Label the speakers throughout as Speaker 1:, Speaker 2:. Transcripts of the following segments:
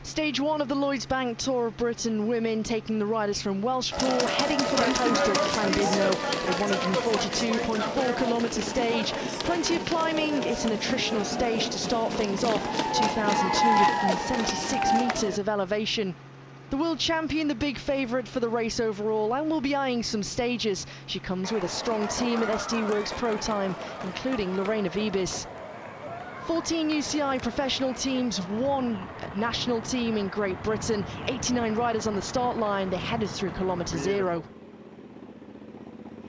Speaker 1: Stage 1 of the Lloyds Bank Tour of Britain women taking the riders from Welshpool, heading for the coast at Llandudno, a 142.4 kilometre stage. Plenty of climbing. It's an attritional stage to start things off, 2,276 metres of elevation. The world champion, the big favourite for the race overall, and will be eyeing some stages. She comes with a strong team at SD Works Pro Time, including Lorena Wiebes. 14 UCI professional teams, 1 national team in Great Britain, 89 riders on the start line. They headed through kilometre zero.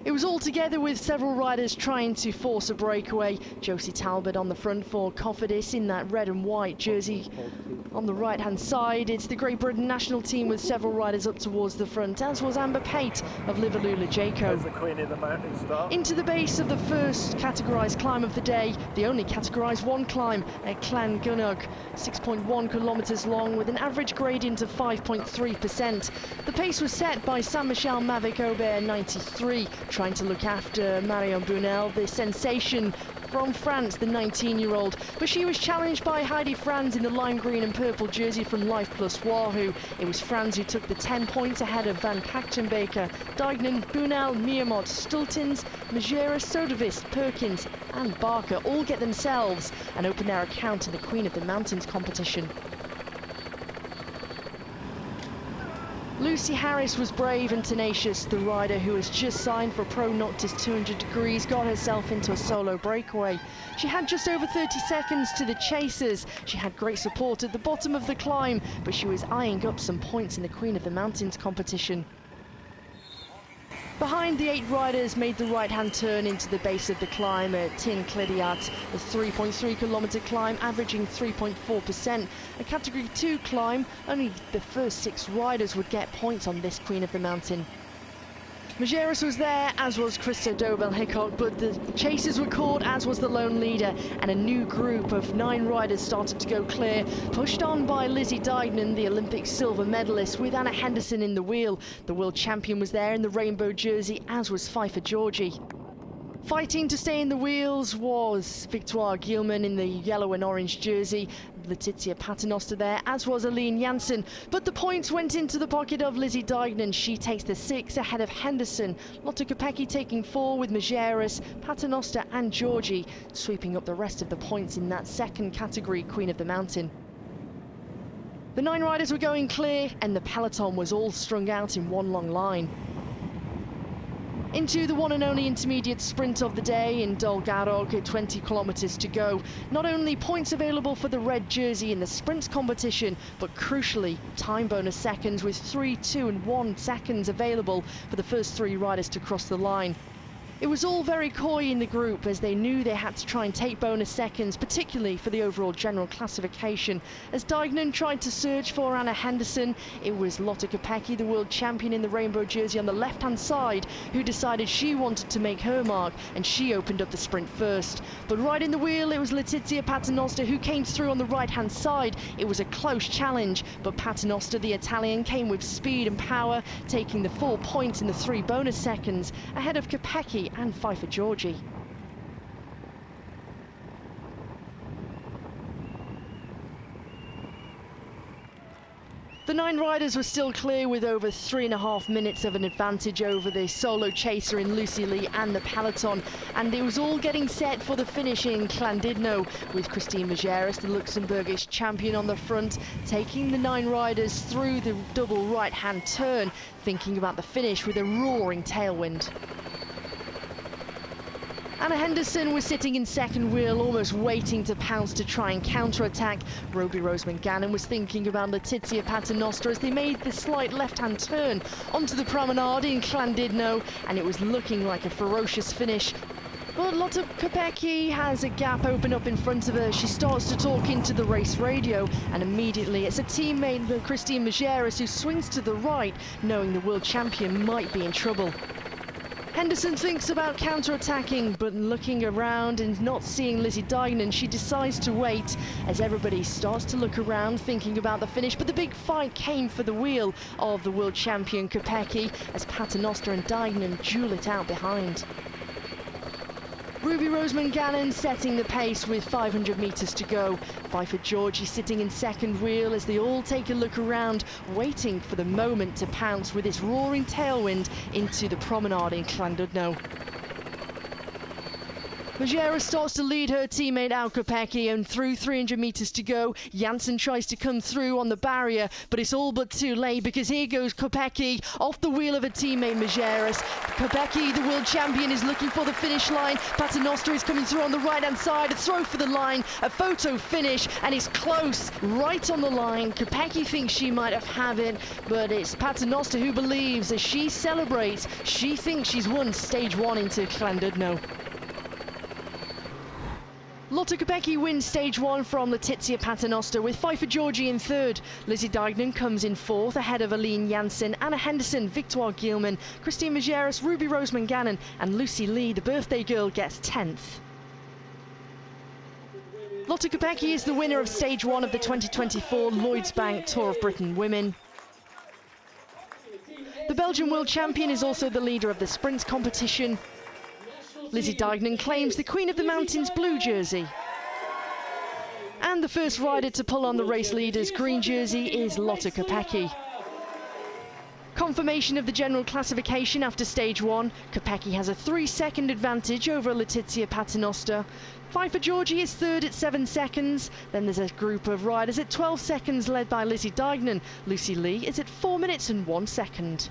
Speaker 1: It was all together with several riders trying to force a breakaway. Josie Talbot on the front for Cofidis in that red and white jersey. On the right-hand side, it's the Great Britain national team with several riders up towards the front, as was Amber Pate of Liverloola Jaco.
Speaker 2: As the Queen of the Mountain start.
Speaker 1: Into the base of the first categorised climb of the day, the only categorised one climb at Llangunnog, 6.1 kilometres long with an average gradient of 5.3%. The pace was set by Saint-Michel Mavic Aubert 93, trying to look after Marion Brunel, the sensation from France, the 19-year-old. But she was challenged by Heidi Franz in the lime green and purple jersey from Life Plus Wahoo. It was Franz who took the 10 points ahead of Van Kachtenbaker, Dignan, Brunel, Miamot, Stultins, Majeras, Sodavist, Perkins and Barker all get themselves and open their account in the Queen of the Mountains competition. Lucy Harris was brave and tenacious. The rider who has just signed for Pro Noctis 200 Degrees got herself into a solo breakaway. She had just over 30 seconds to the chasers. She had great support at the bottom of the climb, but she was eyeing up some points in the Queen of the Mountains competition. Behind, the 8 riders made the right-hand turn into the base of the climb at Tin Clediat, a 3.3 kilometre climb averaging 3.4%. A Category 2 climb, only the first 6 riders would get points on this Queen of the Mountain. Majeras was there, as was Christo Dobell-Hickok, but the chasers were caught, as was the lone leader, and a new group of 9 riders started to go clear, pushed on by Lizzie Dignan, the Olympic silver medalist, with Anna Henderson in the wheel. The world champion was there in the rainbow jersey, as was Pfeiffer Georgie. Fighting to stay in the wheels was Victoire Gielman in the yellow and orange jersey, Letizia Paternoster there, as was Aline Janssen. But the points went into the pocket of Lizzie Dignan. She takes the 6 ahead of Henderson. Lotte Kopecky taking 4 with Majeras, Paternoster and Georgie, sweeping up the rest of the points in that second category, Queen of the Mountain. The 9 riders were going clear and the peloton was all strung out in one long line. Into the one and only intermediate sprint of the day in Dolgarrog at 20 kilometres to go. Not only points available for the red jersey in the sprints competition, but crucially time bonus seconds with 3, 2 and 1 seconds available for the first 3 riders to cross the line. It was all very coy in the group as they knew they had to try and take bonus seconds, particularly for the overall general classification. As Dignan tried to search for Anna Henderson, it was Lotte Kopecky, the world champion in the rainbow jersey on the left-hand side, who decided she wanted to make her mark, and she opened up the sprint first. But right in the wheel, it was Letizia Paternoster who came through on the right-hand side. It was a close challenge, but Paternoster, the Italian, came with speed and power, taking the 4 points in the 3 bonus seconds, ahead of Kopecky and Pfeiffer Georgie. The 9 riders were still clear with over 3.5 minutes of an advantage over the solo chaser in Lucy Lee and the peloton, and it was all getting set for the finish in Llandudno, with Christine Majeras, the Luxembourgish champion, on the front, taking the 9 riders through the double right-hand turn, thinking about the finish with a roaring tailwind. Anna Henderson was sitting in second wheel, almost waiting to pounce to try and counter-attack. Roby Roseman Gannon was thinking about Letizia Paternoster as they made the slight left-hand turn onto the promenade in Llandudno, and it was looking like a ferocious finish. But Lotte Kopecky has a gap open up in front of her. She starts to talk into the race radio, and immediately it's a teammate, Christine Majeras, who swings to the right, knowing the world champion might be in trouble. Henderson thinks about counter-attacking, but looking around and not seeing Lizzie Dignan, she decides to wait as everybody starts to look around, thinking about the finish. But the big fight came for the wheel of the world champion Kopecky as Paternoster and Dignan duel it out behind. Ruby Roseman-Gannon setting the pace with 500 metres to go. Pfeiffer Georgie sitting in second wheel as they all take a look around, waiting for the moment to pounce with this roaring tailwind into the promenade in Llandudno. Majeras starts to lead her teammate Lotte Kopecky, and through 300 metres to go, Janssen tries to come through on the barrier, but it's all but too late because here goes Kopecky off the wheel of her teammate Majeras. Kopecky, the world champion, is looking for the finish line. Paternoster is coming through on the right-hand side, a throw for the line, a photo finish, and it's close, right on the line. Kopecky thinks she might have it, but it's Paternoster who believes as she celebrates. She thinks she's won stage 1 into Llandudno. Lotte Kopecky wins stage 1 from Letizia Paternoster with Pfeiffer Georgie in third. Lizzie Deignan comes in fourth ahead of Aline Janssen, Anna Henderson, Victoire Gilman, Christine Majeras, Ruby Roseman-Gannon and Lucy Lee, the birthday girl, gets 10th. Lotte Kopecky is the winner of stage 1 of the 2024 Lloyds Bank Tour of Britain Women. The Belgian world champion is also the leader of the sprints competition. Lizzie Deignan claims the Queen of the Mountains blue jersey. And the first rider to pull on the race leader's green jersey is Lotte Kopecky. Confirmation of the general classification after stage 1. Kopecky has a 3-second advantage over Letizia Paternoster. Pfeiffer Georgie is third at 7 seconds. Then there's a group of riders at 12 seconds led by Lizzie Deignan. Lucy Lee is at 4 minutes and 1 second.